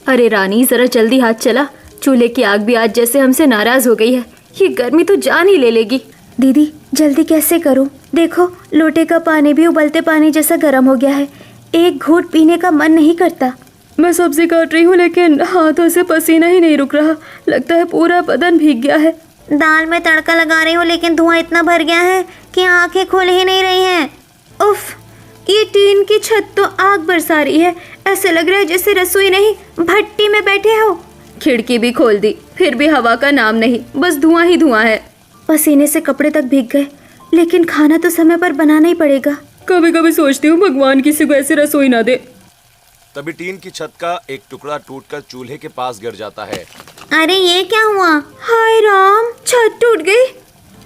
अरे रानी, जरा जल्दी हाथ चला। चूल्हे की आग भी आज जैसे हमसे नाराज हो गई है। ये गर्मी तो जान ही ले लेगी। दीदी जल्दी कैसे करूं? देखो लोटे का पानी भी उबलते पानी जैसा गर्म हो गया है। एक घूंट पीने का मन नहीं करता। मैं सब्जी काट रही हूँ लेकिन हाथों से पसीना ही नहीं रुक रहा। लगता है पूरा बदन भीग गया है। दाल में तड़का लगा रही हूँ लेकिन धुआं इतना भर गया है कि आंखें खुल ही नहीं रही हैं। उफ, ये टीन की छत तो आग बरसा रही है। ऐसे लग रहा है जैसे रसोई नहीं भट्टी में बैठे हो। खिड़की भी खोल दी, फिर भी हवा का नाम नहीं, बस धुआं ही धुआं है। पसीने से कपड़े तक भीग गए, लेकिन खाना तो समय पर बनाना ही पड़ेगा। कभी कभी सोचती हूँ भगवान किसी को ऐसी रसोई ना दे। तभी टीन की छत का एक टुकड़ा टूटकर चूल्हे के पास गिर जाता है। अरे ये क्या हुआ? हाय राम, छत टूट गई।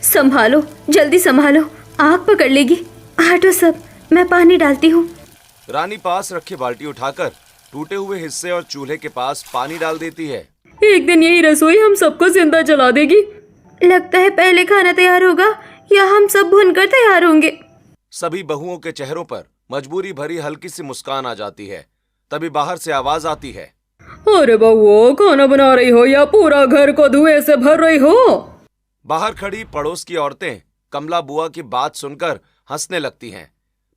संभालो, जल्दी संभालो, आग पकड़ लेगी। हटो सब, मैं पानी डालती हूँ। रानी पास रखी बाल्टी उठाकर टूटे हुए हिस्से और चूल्हे के पास पानी डाल देती है। एक दिन यही रसोई हम सबको जिंदा जला देगी। लगता है पहले खाना तैयार होगा या हम सब भूनकर तैयार होंगे। सभी बहुओं के चेहरों पर मजबूरी भरी हल्की सी मुस्कान आ जाती है। तभी बाहर से आवाज आती है, अरे बहुओं, खाना बना रही हो या पूरा घर को धुएं से भर रही हो? बाहर खड़ी पड़ोस की औरतें कमला बुआ की बात सुनकर हंसने लगती हैं।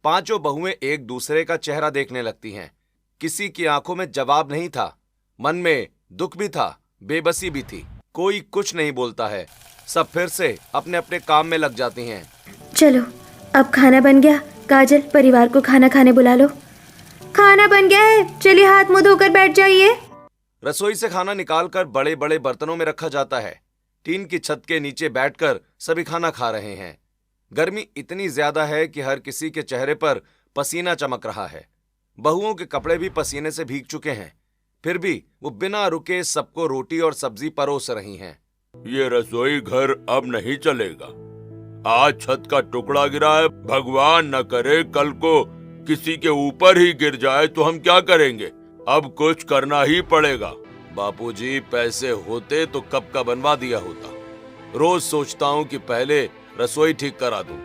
पांचों बहुएं एक दूसरे का चेहरा देखने लगती हैं। किसी की आंखों में जवाब नहीं था, मन में दुख भी था, बेबसी भी थी। कोई कुछ नहीं बोलता है। सब फिर से अपने अपने काम में लग जाती हैं। चलो अब खाना बन गया। काजल, परिवार को खाना खाने बुला लो। खाना बन गया है, चलिए हाथ मुंह धोकर बैठ जाइए। रसोई से खाना निकालकर बड़े बड़े बर्तनों में रखा जाता है। टीन की छत के नीचे बैठकर सभी खाना खा रहे हैं। गर्मी इतनी ज्यादा है कि हर किसी के चेहरे पर पसीना चमक रहा है। बहुओं के कपड़े भी पसीने से भीग चुके हैं, फिर भी वो बिना रुके सबको रोटी और सब्जी परोस रही हैं। ये रसोई घर अब नहीं चलेगा। आज छत का टुकड़ा गिरा है, भगवान न करे कल को किसी के ऊपर ही गिर जाए तो हम क्या करेंगे? अब कुछ करना ही पड़ेगा। बापूजी, पैसे होते तो कब का बनवा दिया होता। रोज सोचता हूँ कि पहले रसोई ठीक करा दूं,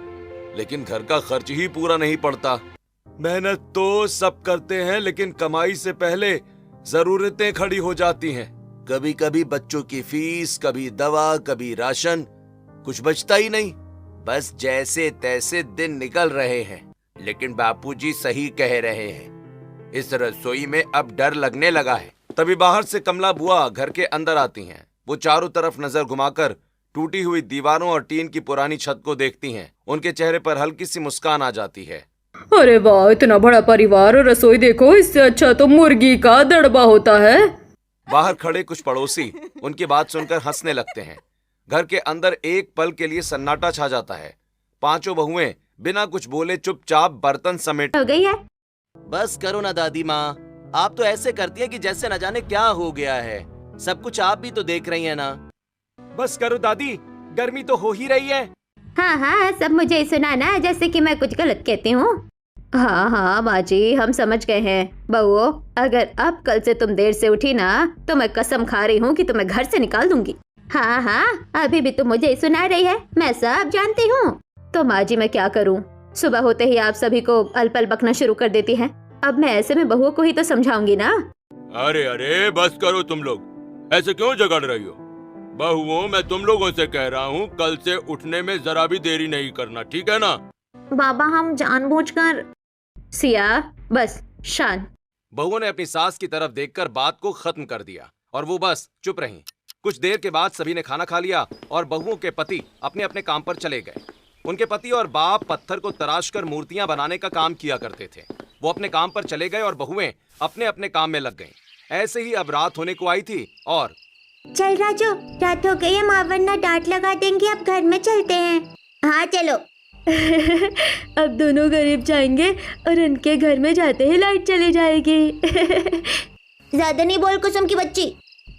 लेकिन घर का खर्च ही पूरा नहीं पड़ता। मेहनत तो सब करते हैं, लेकिन कमाई से पहले जरूरतें खड़ी हो जाती हैं। कभी कभी बच्चों की फीस, कभी दवा, कभी राशन, कुछ बचता ही नहीं। बस जैसे तैसे दिन निकल रहे हैं। लेकिन बापूजी सही कह रहे हैं, इस रसोई में अब डर लगने लगा है। तभी बाहर से कमला बुआ घर के अंदर आती हैं। वो चारों तरफ नजर घुमाकर टूटी हुई दीवारों और टीन की पुरानी छत को देखती हैं। उनके चेहरे पर हल्की सी मुस्कान आ जाती है। अरे वाह, इतना बड़ा परिवार और रसोई देखो, इससे अच्छा तो मुर्गी का दड़बा होता है। बाहर खड़े कुछ पड़ोसी उनकी बात सुनकर हंसने लगते हैं। घर के अंदर एक पल के लिए सन्नाटा छा जाता है। पांचों बहुएं बिना कुछ बोले चुपचाप बर्तन समेट हो गई है। बस करो ना दादी माँ, आप तो ऐसे करती है कि जैसे न जाने क्या हो गया है। सब कुछ आप भी तो देख रही है ना। बस करो दादी, गर्मी तो हो ही रही है। हाँ हाँ, सब मुझे ही सुनाना जैसे कि मैं कुछ गलत कहती हूँ। हाँ हाँ माँ जी, हम समझ गए हैं। बहू, अगर अब कल से तुम देर से उठी ना तो मैं कसम खा रही हूँ कि तुम्हें घर से निकाल दूंगी। हाँ हाँ, अभी भी तुम मुझे ही सुना रही है, मैं सब जानती हूँ। तो माँ जी मैं क्या करूँ? सुबह होते ही आप सभी को अलपल बकना शुरू कर देती हैं। अब मैं ऐसे में बहुओं को ही तो समझाऊंगी ना। अरे अरे बस करो तुम लोग, ऐसे क्यों झगड़ रही हो? बहुओं, मैं तुम लोगों से कह रहा हूँ, कल से उठने में जरा भी देरी नहीं करना, ठीक है ना? बाबा, हम जानबूझकर। सिया, बस शांत। बहुओं ने अपनी सास की तरफ देखकर बात को खत्म कर दिया और वो बस चुप रहीं। कुछ देर के बाद सभी ने खाना खा लिया और बहुओं के पति अपने अपने काम पर चले गए। उनके पति और बाप पत्थर को तराशकर मूर्तियां बनाने का काम किया करते थे। वो अपने काम पर चले गए और बहुएं अपने अपने काम में लग गईं। ऐसे ही अब रात होने को आई थी और चल राजू, रात हो गई है, माँ वरना डांट लगा देंगे, अब घर में चलते हैं। हाँ चलो। अब दोनों गरीब जाएंगे और उनके घर में जाते ही लाइट चली जाएगी। ज्यादा नहीं बोल कुसुम की बच्ची।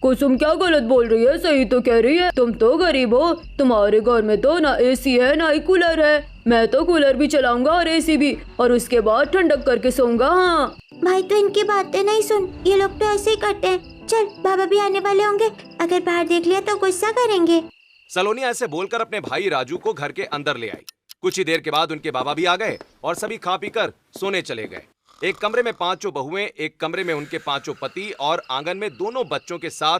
कुसुम क्या गलत बोल रही है? सही तो कह रही है। तुम तो गरीब हो, तुम्हारे घर में तो ना एसी है ना ही कूलर है। मैं तो कूलर भी चलाऊंगा और एसी भी, और उसके बाद ठंडक करके सोऊंगा। हाँ भाई, तो इनकी बातें नहीं सुन, ये लोग तो ऐसे ही करते हैं। चल, बाबा भी आने वाले होंगे, अगर बाहर देख लिया तो गुस्सा करेंगे। सलोनी ऐसे बोलकर अपने भाई राजू को घर के अंदर ले आई। कुछ ही देर के बाद उनके बाबा भी आ गए और सभी खा पीकर सोने चले गए। एक कमरे में 5 बहुएं, एक कमरे में उनके 5 पति और आंगन में दोनों बच्चों के साथ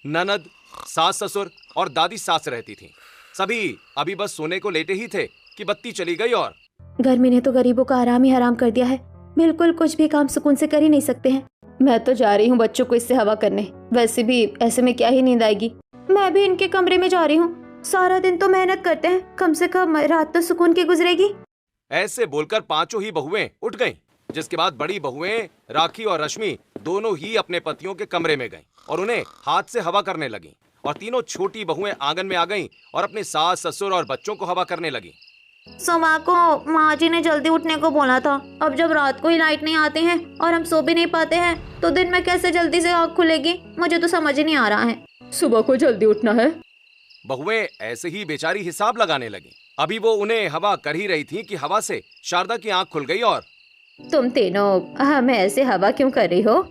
ननद, सास ससुर और दादी सास रहती थीं। सभी अभी बस सोने को लेटे ही थे कि बत्ती चली गई और गर्मी ने तो गरीबों का आराम ही हराम कर दिया है। बिल्कुल कुछ भी काम सुकून से कर ही नहीं सकते हैं। मैं तो जा रही हूँ बच्चों को इससे हवा करने। वैसे भी ऐसे में क्या ही नींद आएगी। मैं भी इनके कमरे में जा रही हूँ। सारा दिन तो मेहनत करते हैं, कम से कम रात तो सुकून की गुजरेगी। ऐसे बोलकर 5 ही बहुएं उठ गईं, जिसके बाद बड़ी बहुएं राखी और रश्मि दोनों ही अपने पतियों के कमरे में गईं और उन्हें हाथ से हवा करने लगीं। और तीनों छोटी बहुएं आंगन में आ गईं और अपने सास ससुर और बच्चों को हवा करने लगीं। सुबह को माँ जी ने जल्दी उठने को बोला था। अब जब रात को ही लाइट नहीं आती है और हम सो भी नहीं पाते हैं तो दिन में कैसे जल्दी से आँख खुलेगी, मुझे तो समझ ही नहीं आ रहा है। सुबह को जल्दी उठना है। बहुएं ऐसे ही बेचारी हिसाब लगाने लगी। अभी वो उन्हें हवा कर ही रही थी कि हवा से शारदा की आंख खुल गई और तुम तीनों हमें ऐसे हवा क्यों कर रही हो?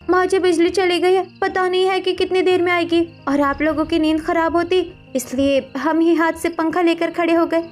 माँ जी बिजली चली गई है, पता नहीं है कि कितनी देर में आएगी और आप लोगों की नींद खराब होती, इसलिए हम ही हाथ से पंखा लेकर खड़े हो गए।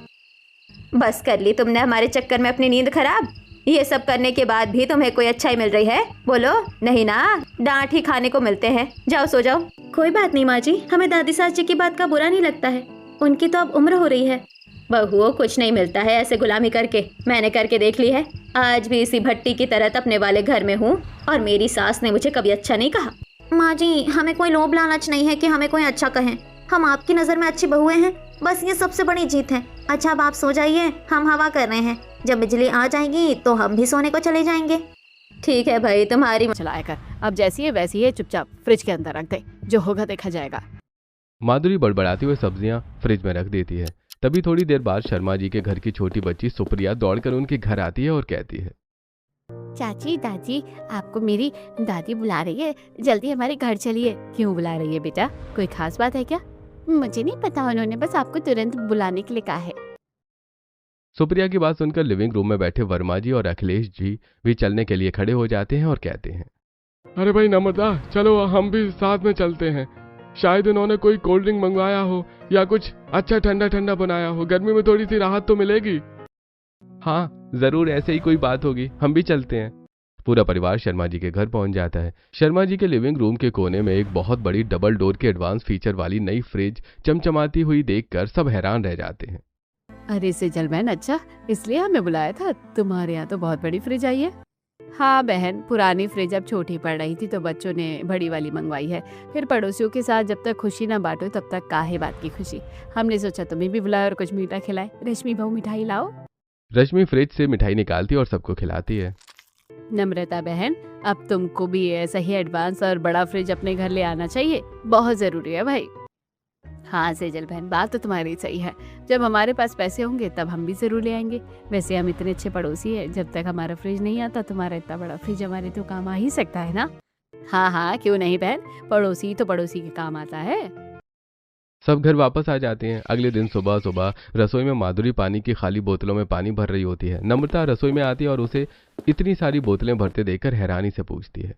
बस कर ली तुमने हमारे चक्कर में अपनी नींद खराब। ये सब करने के बाद भी तुम्हें कोई अच्छाई मिल रही है? बोलो नहीं ना, डांट ही खाने को मिलते हैं। जाओ सो जाओ। कोई बात नहीं माँ जी, हमें दादी सास जी की बात का बुरा नहीं लगता है। उनकी तो अब उम्र हो रही है। बहुओं कुछ नहीं मिलता है ऐसे गुलामी करके। मैंने करके देख ली है। आज भी इसी भट्टी की तरह तपने वाले घर में हूँ और मेरी सास ने मुझे कभी अच्छा नहीं कहा। माँ जी हमें कोई लोभ लालच नहीं है कि हमें कोई अच्छा कहें। हम आपकी नज़र में अच्छी बहुएं हैं, बस ये सबसे बड़ी जीत है। अच्छा अब आप सो जाइए, हम हवा कर रहे हैं। जब बिजली आ जाएगी तो हम भी सोने को चले जाएंगे। ठीक है भाई, तुम्हारी चलाया कर। अब जैसी है वैसी है, चुपचाप फ्रिज के अंदर रख दे, जो होगा देखा जाएगा। माधुरी बड़बड़ाती हुए सब्जियां फ्रिज में रख देती है। तभी थोड़ी देर बाद शर्मा जी के घर की छोटी बच्ची सुप्रिया दौड़कर उनके घर आती है और कहती है, चाची दादी, आपको मेरी दादी बुला रही है, जल्दी हमारे घर चलिए। क्यों बुला रही है बेटा, कोई खास बात है क्या? मुझे नहीं पता, उन्होंने बस आपको तुरंत बुलाने के लिए कहा है। सुप्रिया की बात सुनकर लिविंग रूम में बैठे वर्मा जी और अखिलेश जी भी चलने के लिए खड़े हो जाते हैं और कहते हैं, अरे भाई नम्रता, चलो हम भी साथ में चलते हैं। शायद उन्होंने कोई कोल्ड ड्रिंक मंगवाया हो या कुछ अच्छा ठंडा ठंडा बनाया हो, गर्मी में थोड़ी सी राहत तो मिलेगी। हाँ जरूर ऐसे ही कोई बात होगी, हम भी चलते हैं। पूरा परिवार शर्मा जी के घर पहुंच जाता है। शर्मा जी के लिविंग रूम के कोने में एक बहुत बड़ी डबल डोर के एडवांस फीचर वाली नई फ्रिज चमचमाती हुई देखकर सब हैरान रह जाते हैं। अरे सेजल बहन, अच्छा इसलिए हमें बुलाया था? तुम्हारे यहाँ तो बहुत बड़ी फ्रिज आई है। हाँ बहन, पुरानी फ्रिज अब छोटी पड़ रही थी तो बच्चों ने बड़ी वाली मंगवाई है। फिर पड़ोसियों के साथ जब तक खुशी ना बांटो तब तक काहे बात की खुशी। हमने सोचा तुम्हें भी बुलाए और कुछ मीठा खिलाए। रश्मि बहू मिठाई लाओ। रश्मि फ्रिज से मिठाई निकालती और सबको खिलाती है। नम्रता बहन, अब तुमको भी ऐसा ही एडवांस और बड़ा फ्रिज अपने घर ले आना चाहिए, बहुत जरूरी है भाई। हाँ सेजल बहन, बात तो तुम्हारी सही है। जब हमारे पास पैसे होंगे तब हम भी जरूर ले आएंगे। वैसे हम इतने अच्छे पड़ोसी हैं, जब तक हमारा फ्रिज नहीं आता तुम्हारा इतना बड़ा फ्रिज हमारे तो काम आ ही सकता है ना। हाँ हाँ क्यों नहीं बहन, पड़ोसी तो पड़ोसी के काम आता है। सब घर वापस आ जाते हैं। अगले दिन सुबह सुबह रसोई में माधुरी पानी की खाली बोतलों में पानी भर रही होती है। नम्रता रसोई में आती है और उसे इतनी सारी बोतलें भरते देखकर हैरानी से पूछती है,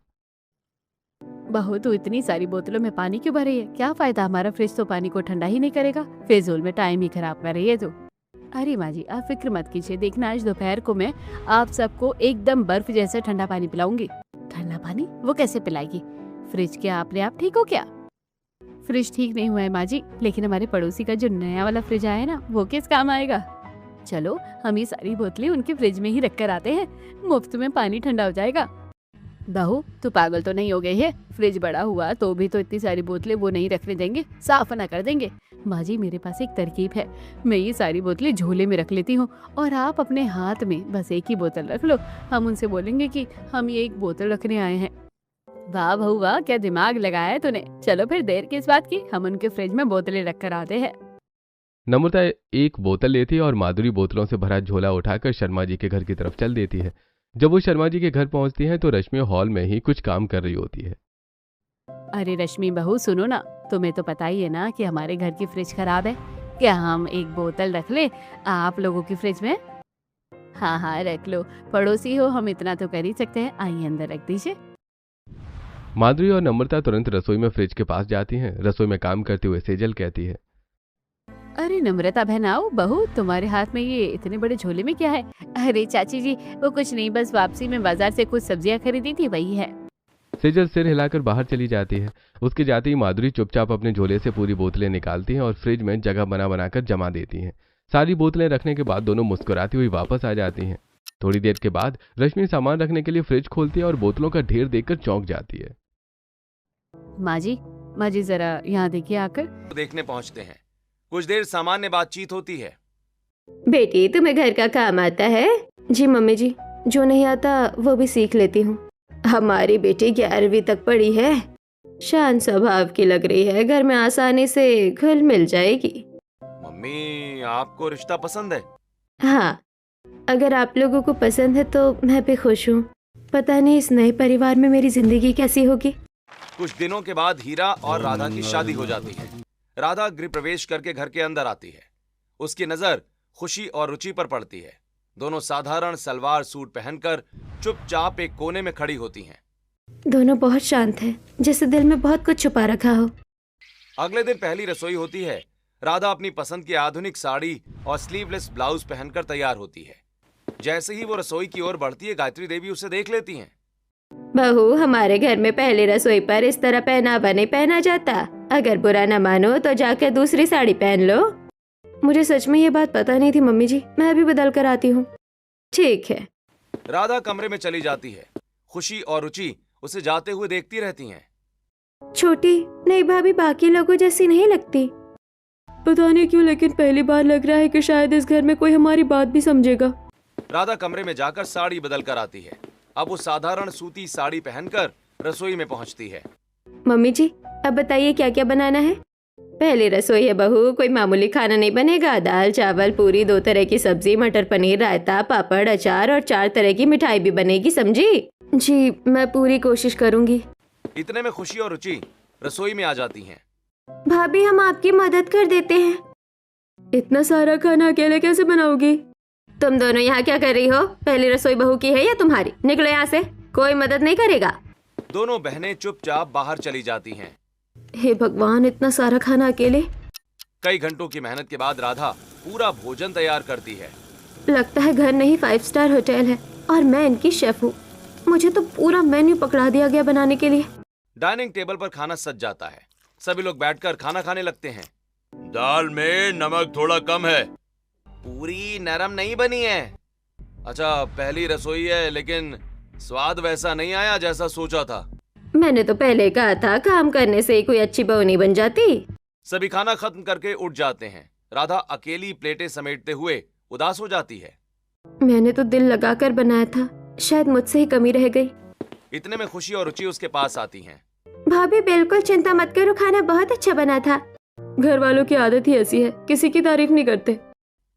बहू तू इतनी सारी बोतलों में पानी क्यों भर रही है? क्या फायदा, हमारा फ्रिज तो पानी को ठंडा ही नहीं करेगा। फिजूल में टाइम ही खराब कर रही है तू। अरे माँ जी आप फिक्र मत कीजिए, देखना आज दोपहर को मैं आप सबको एकदम बर्फ जैसा ठंडा पानी पिलाऊंगी। ठंडा पानी? वो कैसे पिलाएगी? फ्रिज क्या अपने आप ठीक हो क्या? फ्रिज ठीक नहीं हुआ है माँ जी, लेकिन हमारे पड़ोसी का जो नया वाला फ्रिज आया है ना, वो किस काम आएगा। चलो हम ये सारी बोतलें उनके फ्रिज में ही रख कर आते हैं, मुफ्त में पानी ठंडा हो जाएगा। बहू तू पागल तो नहीं हो गई है? फ्रिज बड़ा हुआ तो भी तो इतनी सारी बोतलें वो नहीं रखने देंगे, साफ ना कर देंगे। माँ जी मेरे पास एक तरकीब है, मैं ये सारी बोतलें झोले में रख लेती हूँ और आप अपने हाथ में बस एक ही बोतल रख लो। हम उनसे बोलेंगे कि हम ये एक बोतल रखने आए हैं। वाह बहू वाह, क्या दिमाग लगाया है तूने। चलो फिर देर किस बात की, हम उनके फ्रिज में बोतलें रख कर आते हैं। नम्रता एक बोतल लेती है और माधुरी बोतलों से भरा झोला उठाकर शर्मा जी के घर की तरफ चल देती है। जब वो शर्मा जी के घर पहुंचती है तो रश्मि हॉल में ही कुछ काम कर रही होती है। अरे रश्मि बहू सुनो ना, तुम्हें तो पता ही है ना कि हमारे घर की फ्रिज खराब है। क्या हम एक बोतल रख ले आप लोगों की फ्रिज में? हाँ हाँ रख लो, पड़ोसी हो हम इतना तो कर ही सकते हैं। आइए अंदर रख दीजिए। माधुरी और नम्रता तुरंत रसोई में फ्रिज के पास जाती हैं। रसोई में काम करते हुए सेजल कहती है, अरे नम्रता बहन आओ। बहू तुम्हारे हाथ में ये इतने बड़े झोले में क्या है? अरे चाची जी वो कुछ नहीं, बस वापसी में बाजार से कुछ सब्जियां खरीदी थी वही है। सेजल सिर हिलाकर बाहर चली जाती है। उसके जाते ही माधुरी चुपचाप अपने झोले से पूरी बोतलें निकालती हैं और फ्रिज में जगह बना बनाकर जमा देती हैं। सारी बोतलें रखने के बाद दोनों मुस्कुराती हुई वापस आ जाती हैं। थोड़ी देर के बाद रश्मि सामान रखने के लिए फ्रिज खोलती है और बोतलों का ढेर देखकर चौंक जाती है। माँ जी जरा यहाँ देखिए आकर। देखने पहुंचते हैं। कुछ देर सामान्य बातचीत होती है। बेटी तुम्हें घर का काम आता है? जी मम्मी जी, जो नहीं आता वो भी सीख लेती हूँ। हमारी बेटी 11वीं तक पढ़ी है, शांत स्वभाव की लग रही है, घर में आसानी से घुल मिल जाएगी। मम्मी आपको रिश्ता पसंद है? हाँ, अगर आप लोगों को पसंद है तो मैं भी खुश हूँ। पता नहीं इस नए परिवार में मेरी जिंदगी कैसी होगी। कुछ दिनों के बाद हीरा और राधा की शादी हो जाती है। राधा गृह प्रवेश करके घर के अंदर आती है। उसकी नजर खुशी और रुचि पर पड़ती है। दोनों साधारण सलवार सूट पहनकर चुपचाप एक कोने में खड़ी होती हैं। दोनों बहुत शांत हैं, जैसे दिल में बहुत कुछ छुपा रखा हो। अगले दिन पहली रसोई होती है। राधा अपनी पसंद की आधुनिक साड़ी और स्लीवलेस ब्लाउज पहनकर तैयार होती है। जैसे ही वो रसोई की ओर बढ़ती है, गायत्री देवी उसे देख लेती हैं। बहू, हमारे घर में पहली रसोई पर इस तरह पहनावा नहीं पहना जाता। अगर बुरा न मानो तो जाकर दूसरी साड़ी पहन लो। मुझे सच में ये बात पता नहीं थी मम्मी जी, मैं अभी बदल कर आती हूँ। ठीक है। राधा कमरे में चली जाती है। खुशी और रुचि उसे जाते हुए देखती रहती हैं। छोटी नहीं भाभी, बाकी लोगों जैसी नहीं लगती। पता नहीं क्यों, लेकिन पहली बार लग रहा है कि शायद इस घर में कोई हमारी बात भी समझेगा। राधा कमरे में जाकर साड़ी बदल कर आती है। अब वो साधारण सूती साड़ी पहनकर रसोई में पहुंचती है। मम्मी जी, अब बताइए क्या क्या बनाना है? पहली रसोई है बहू, कोई मामूली खाना नहीं बनेगा। दाल चावल पूरी, 2 तरह की सब्जी, मटर पनीर, रायता, पापड़, अचार और 4 तरह की मिठाई भी बनेगी, समझी? जी मैं पूरी कोशिश करूंगी। इतने में खुशी और रुचि रसोई में आ जाती हैं। भाभी हम आपकी मदद कर देते हैं। इतना सारा खाना अकेले कैसे बनाओगी? तुम दोनों यहाँ क्या कर रही हो? पहली रसोई बहू की है या तुम्हारी? निकलो यहाँ से, कोई मदद नहीं करेगा। दोनों बहनें चुपचाप बाहर चली जाती हैं। हे भगवान, इतना सारा खाना अकेले। कई घंटों की मेहनत के बाद राधा पूरा भोजन तैयार करती है। लगता है घर नहीं 5 स्टार होटल है और मैं इनकी शेफ हूँ। मुझे तो पूरा मेन्यू पकड़ा दिया गया बनाने के लिए। डाइनिंग टेबल पर खाना सज जाता है। सभी लोग बैठकर खाना खाने लगते हैं। दाल में नमक थोड़ा कम है। पूरी नरम नहीं बनी है। अच्छा, पहली रसोई है लेकिन स्वाद वैसा नहीं आया जैसा सोचा था। मैंने तो पहले कहा था, काम करने से ही कोई अच्छी बहू नहीं बन जाती। सभी खाना खत्म करके उठ जाते हैं। राधा अकेली प्लेटें समेटते हुए उदास हो जाती है। मैंने तो दिल लगाकर बनाया था, शायद मुझसे ही कमी रह गई। इतने में खुशी और रुचि उसके पास आती हैं। भाभी बिल्कुल चिंता मत करो, खाना बहुत अच्छा बना था। घर वालों की आदत ही ऐसी है, किसी की तारीफ नहीं करते।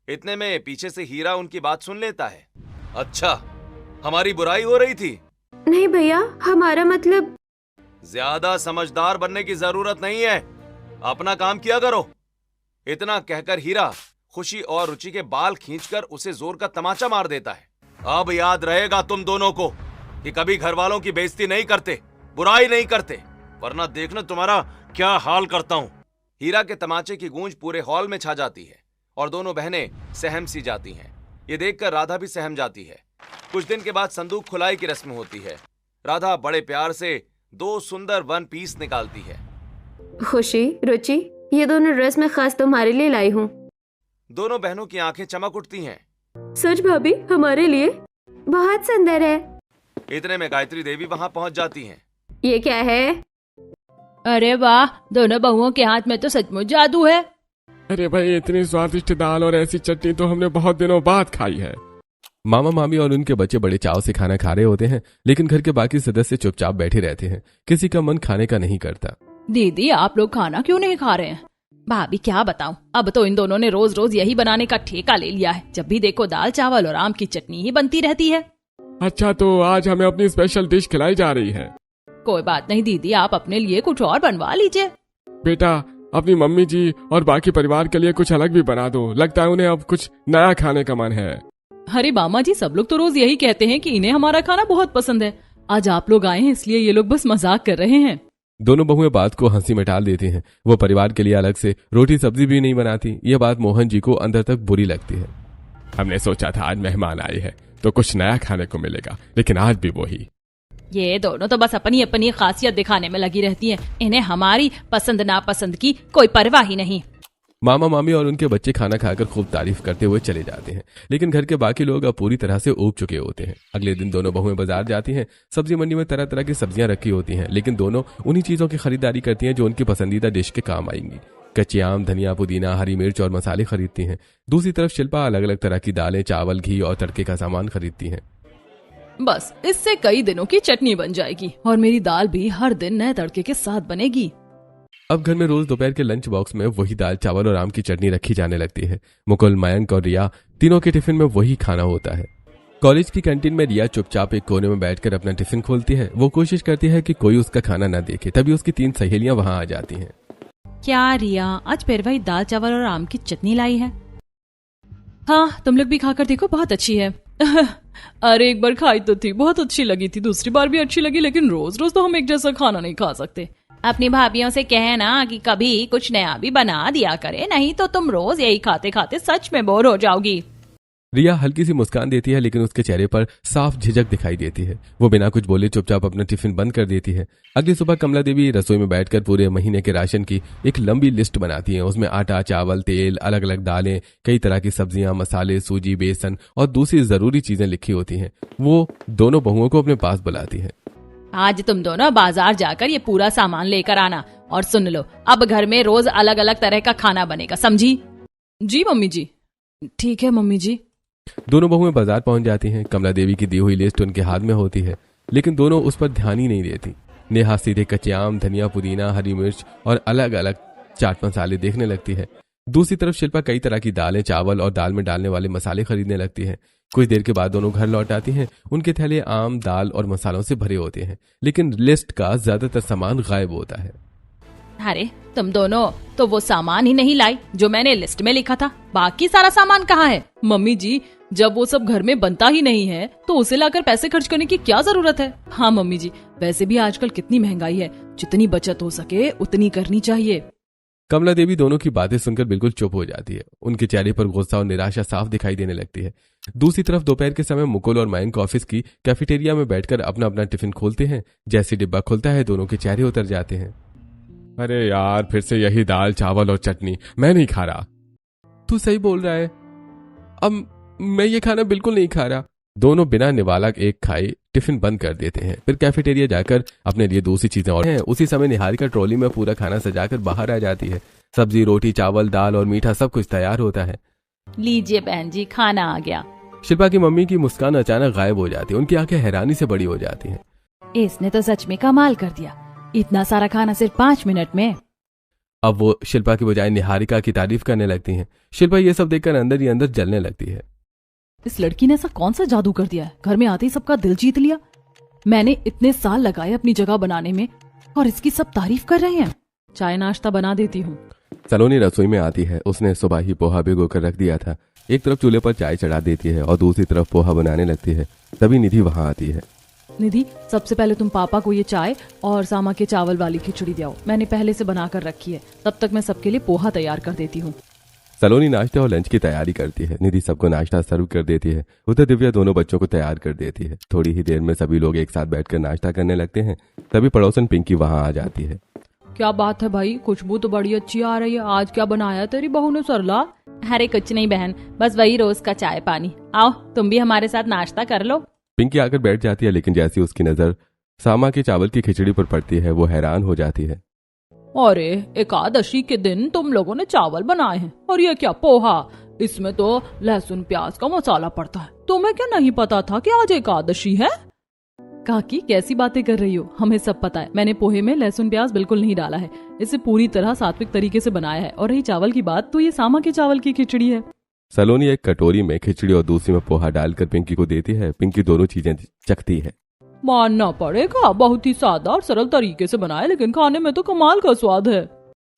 इतने में पीछे से हीरा उनकी बात सुन लेता है। अच्छा, हमारी बुराई हो रही थी? नहीं भैया, हमारा मतलब। ज्यादा समझदार बनने की जरूरत नहीं है, अपना काम किया करो। इतना कहकर हीरा खुशी और रुचि के बाल खींचकर उसे जोर का तमाचा मार देता है। अब याद रहेगा तुम दोनों को कि कभी घर वालों की बेइज्जती नहीं करते, बुराई नहीं करते, वरना देखना तुम्हारा क्या हाल करता हूं। हीरा के तमाचे की गूंज पूरे हॉल में छा जाती है और दोनों बहनें सहम सी जाती हैं। ये देखकर राधा भी सहम जाती है। कुछ दिन के बाद संदूक खुलाई की रस्म होती है। राधा बड़े प्यार से 2 सुंदर 1 पीस निकालती है। खुशी, रुचि, ये दोनों ड्रेस मैं खास तुम्हारे लिए लाई हूँ। दोनों बहनों की आंखें चमक उठती हैं। सच भाभी, हमारे लिए बहुत सुंदर है। इतने में गायत्री देवी वहां पहुंच जाती हैं। ये क्या है? अरे वाह, दोनों बहुओं के हाथ में तो सचमुच जादू है। अरे भाई, इतनी स्वादिष्ट दाल और ऐसी चटनी तो हमने बहुत दिनों बाद खाई है। मामा मामी और उनके बच्चे बड़े चाव से खाना खा रहे होते हैं, लेकिन घर के बाकी सदस्य चुपचाप बैठे रहते हैं। किसी का मन खाने का नहीं करता। दीदी, आप लोग खाना क्यों नहीं खा रहे हैं? भाभी क्या बताऊं, अब तो इन दोनों ने रोज रोज यही बनाने का ठेका ले लिया है। जब भी देखो दाल चावल और आम की चटनी ही बनती रहती है। अच्छा, तो आज हमें अपनी स्पेशल डिश खिलाई जा रही है। कोई बात नहीं दीदी, आप अपने लिए कुछ और बनवा लीजिए। बेटा, अपनी मम्मी जी और बाकी परिवार के लिए कुछ अलग भी बना दो। लगता है उन्हें अब कुछ नया खाने का मन है। अरे मामा जी, सब लोग तो रोज यही कहते हैं कि इन्हें हमारा खाना बहुत पसंद है। आज आप लोग आए हैं इसलिए ये लोग बस मजाक कर रहे हैं। दोनों बहुएं बात को हंसी में टाल देती हैं। वो परिवार के लिए अलग से रोटी सब्जी भी नहीं बनाती। यह बात मोहन जी को अंदर तक बुरी लगती है। हमने सोचा था आज मेहमान आए हैं तो कुछ नया खाने को मिलेगा, लेकिन आज भी वही। ये दोनों तो बस अपनी अपनी खासियत दिखाने में लगी रहती हैं। इन्हें हमारी पसंद नापसंद की कोई परवाह ही नहीं। मामा मामी और उनके बच्चे खाना खाकर खूब तारीफ करते हुए चले जाते हैं, लेकिन घर के बाकी लोग अब पूरी तरह से ऊब चुके होते हैं। अगले दिन दोनों बहुएं बाजार जाती हैं। सब्जी मंडी में तरह तरह की सब्जियां रखी होती हैं, लेकिन दोनों उन्हीं चीजों की खरीदारी करती हैं जो उनकी पसंदीदा डिश के काम आएंगी। कच्चे आम, धनिया, पुदीना, हरी मिर्च और मसाले खरीदती हैं। दूसरी तरफ शिल्पा अलग अलग तरह की दालें, चावल, घी और तड़के का सामान खरीदती हैं। बस इससे कई दिनों की चटनी बन जाएगी और मेरी दाल भी हर दिन नए तड़के के साथ बनेगी। अब घर में रोज दोपहर के लंच बॉक्स में वही दाल, चावल और आम की चटनी रखी जाने लगती है। मुकुल, मयंक और रिया तीनों के टिफिन में वही खाना होता है। कॉलेज की कैंटीन में रिया चुपचाप एक कोने में बैठकर अपना टिफिन खोलती है। वो कोशिश करती है कि कोई उसका खाना न देखे, तभी उसकी 3 सहेलियां वहां आ जाती हैं। क्या रिया आज फिर वही दाल चावल और आम की चटनी लाई है? हाँ, तुम लोग भी खाकर देखो, बहुत अच्छी है। अरे एक बार खाई तो थी, बहुत अच्छी लगी थी, दूसरी बार भी अच्छी लगी, लेकिन रोज रोज तो हम एक जैसा खाना नहीं खा सकते। अपनी भाभियों से कहना कि कभी कुछ नया भी बना दिया करे, नहीं तो तुम रोज यही खाते खाते सच में बोर हो जाओगी। रिया हल्की सी मुस्कान देती है, लेकिन उसके चेहरे पर साफ झिझक दिखाई देती है। वो बिना कुछ बोले चुपचाप अपना टिफिन बंद कर देती है। अगली सुबह कमला देवी रसोई में बैठकर पूरे महीने के राशन की एक लंबी लिस्ट बनाती हैं। उसमें आटा, चावल, तेल, अलग अलग दालें, कई तरह की सब्जियां, मसाले, सूजी, बेसन और दूसरी जरूरी चीजें लिखी होती हैं। वो दोनों बहुओं को अपने पास बुलाती है। आज तुम दोनों बाजार जाकर ये पूरा सामान लेकर आना, और सुन लो, अब घर में रोज अलग अलग तरह का खाना बनेगा, समझी? जी मम्मी जी। ठीक है मम्मी जी। दोनों बहुएं बाजार पहुंच जाती हैं। कमला देवी की दी हुई लिस्ट उनके हाथ में होती है, लेकिन दोनों उस पर ध्यान ही नहीं देती। नेहा सीधे कच्चे आम, धनिया, पुदीना, हरी मिर्च और अलग अलग चाट मसाले देखने लगती है। दूसरी तरफ शिल्पा कई तरह की दालें, चावल और दाल में डालने वाले मसाले खरीदने लगती है। कुछ देर के बाद दोनों घर लौट आती हैं। उनके थैले आम, दाल और मसालों से भरे होते हैं, लेकिन लिस्ट का ज्यादातर सामान गायब होता है। अरे तुम दोनों तो वो सामान ही नहीं लाई जो मैंने लिस्ट में लिखा था। बाकी सारा सामान कहाँ है? मम्मी जी, जब वो सब घर में बनता ही नहीं है तो उसे लाकर पैसे खर्च करने की क्या जरूरत है? हाँ मम्मी जी, वैसे भी आजकल कितनी महंगाई है, जितनी बचत हो सके उतनी करनी चाहिए। कमला देवी दोनों की बातें सुनकर बिल्कुल चुप हो जाती है। उनके चेहरे पर गुस्सा और निराशा साफ दिखाई देने लगती है। दूसरी तरफ दोपहर के समय मुकुल और मयंक ऑफिस की कैफेटेरिया में बैठकर अपना अपना टिफिन खोलते हैं। जैसे डिब्बा खुलता है, दोनों के चेहरे उतर जाते हैं। अरे यार, फिर से यही दाल, चावल और चटनी, मैं नहीं खा रहा। तू सही बोल रहा है, अब मैं ये खाना बिल्कुल नहीं खा रहा। दोनों बिना निवाला एक खाए टिफिन बंद कर देते हैं। फिर कैफेटेरिया जाकर अपने लिए दूसरी चीजें और हैं। उसी समय निहारिका ट्रॉली में पूरा खाना सजाकर बाहर आ जाती है। सब्जी, रोटी, चावल, दाल और मीठा सब कुछ तैयार होता है। लीजिए बहन जी, खाना आ गया। शिल्पा की मम्मी की मुस्कान अचानक गायब हो जाती है। उनकी आंखें हैरानी से बड़ी हो जाती हैं। इसने तो सच में कमाल कर दिया, इतना सारा खाना सिर्फ 5 मिनट में। अब वो शिल्पा की बजाय निहारिका की तारीफ करने लगती हैं। शिल्पा ये सब देखकर अंदर ही अंदर जलने लगती है। इस लड़की ने ऐसा कौन सा जादू कर दिया है, घर में आते ही सबका दिल जीत लिया। मैंने इतने साल लगाए अपनी जगह बनाने में और इसकी सब तारीफ कर रहे हैं। चाय नाश्ता बना देती हूँ। सलोनी रसोई में आती है। उसने सुबह ही पोहा भिगो कर रख दिया था। एक तरफ चूल्हे पर चाय चढ़ा देती है और दूसरी तरफ पोहा बनाने लगती है। तभी निधि वहां आती है। निधि, सबसे पहले तुम पापा को ये चाय और सामा के चावल वाली खिचड़ी दिलाओ, मैंने पहले से बना कर रखी है। तब तक मैं सबके लिए पोहा तैयार कर देती हूँ। सलोनी नाश्ते और लंच की तैयारी करती है। निधि सबको नाश्ता सर्व कर देती है। उधर दिव्या दोनों बच्चों को तैयार कर देती है। थोड़ी ही देर में सभी लोग एक साथ बैठकर नाश्ता करने लगते हैं। तभी पड़ोसन पिंकी वहां आ जाती है। क्या बात है भाई, खुशबू तो बड़ी अच्छी आ रही है। आज क्या बनाया तेरी बहू ने सरला? अरे कुछ नहीं बहन, बस वही रोज का चाय पानी। आओ तुम भी हमारे साथ नाश्ता कर लो। पिंकी आकर बैठ जाती है, लेकिन जैसी उसकी नजर सामा के चावल की खिचड़ी पर पड़ती है, वो हैरान हो जाती है। अरे एकादशी के दिन तुम लोगों ने चावल बनाए हैं और ये क्या पोहा? इसमें तो लहसुन प्याज का मसाला पड़ता है। तुम्हें क्या नहीं पता था कि आज एकादशी है? काकी कैसी बातें कर रही हो, हमें सब पता है। मैंने पोहे में लहसुन प्याज बिल्कुल नहीं डाला है। इसे पूरी तरह सात्विक तरीके से बनाया है। और रही चावल की बात, तो ये सामा के चावल की खिचड़ी है। सलोनी एक कटोरी में खिचड़ी और दूसरी में पोहा डालकर पिंकी को देती है। पिंकी दोनों चीजें चखती है। मानना पड़ेगा, बहुत ही सादा और सरल तरीके से बनाया, लेकिन खाने में तो कमाल का स्वाद है।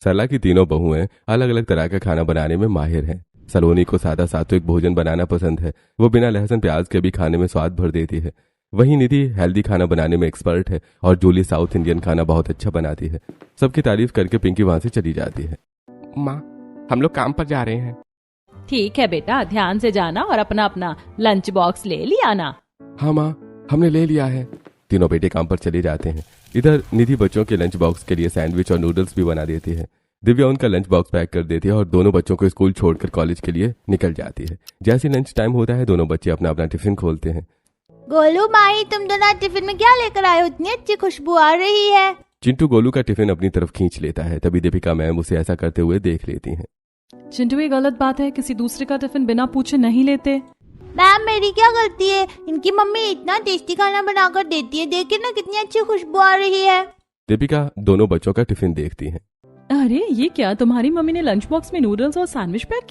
सरला की तीनों बहुएं अलग अलग तरह का खाना बनाने में माहिर हैं। सलोनी को सादा सात्विक भोजन बनाना पसंद है। वो बिना लहसुन प्याज के भी खाने में स्वाद भर देती है। वहीं निधि हेल्दी खाना बनाने में एक्सपर्ट है और जूली साउथ इंडियन खाना बहुत अच्छा बनाती है। सबकी तारीफ करके पिंकी वहां से चली जाती है। माँ, हम लोग काम पर जा रहे हैं। ठीक है बेटा, ध्यान से जाना और अपना अपना लंच बॉक्स ले लिया ना। हाँ माँ, हमने ले लिया है। तीनों बेटे काम पर चले जाते हैं। इधर निधि बच्चों के लंच बॉक्स के लिए सैंडविच और नूडल्स भी बना देती है। दिव्या उनका लंच बॉक्स पैक कर देती है और दोनों बच्चों को स्कूल छोड़कर कॉलेज के लिए निकल जाती है। जैसे लंच टाइम होता है दोनों बच्चे अपना अपना टिफिन खोलते हैं। गोलू माही, तुम दोनों आज टिफिन में क्या लेकर आए हो? इतनी अच्छी खुशबू आ रही है। चिंटू गोलू का टिफिन अपनी तरफ खींच लेता है। तभी दीपिका मैम उसे ऐसा करते हुए देख लेती हैं। चिंटू, ये गलत बात है, किसी दूसरे का टिफिन बिना पूछे नहीं लेते। मैम, मेरी क्या गलती है? इनकी मम्मी इतना टेस्टी खाना बनाकर देती है, देखिए ना कितनी अच्छी खुशबू आ रही है। दीपिका दोनों बच्चों का टिफिन देखती है। अरे ये क्या, तुम्हारी मम्मी ने लंच बॉक्स में नूडल्स और सैंडविच पैक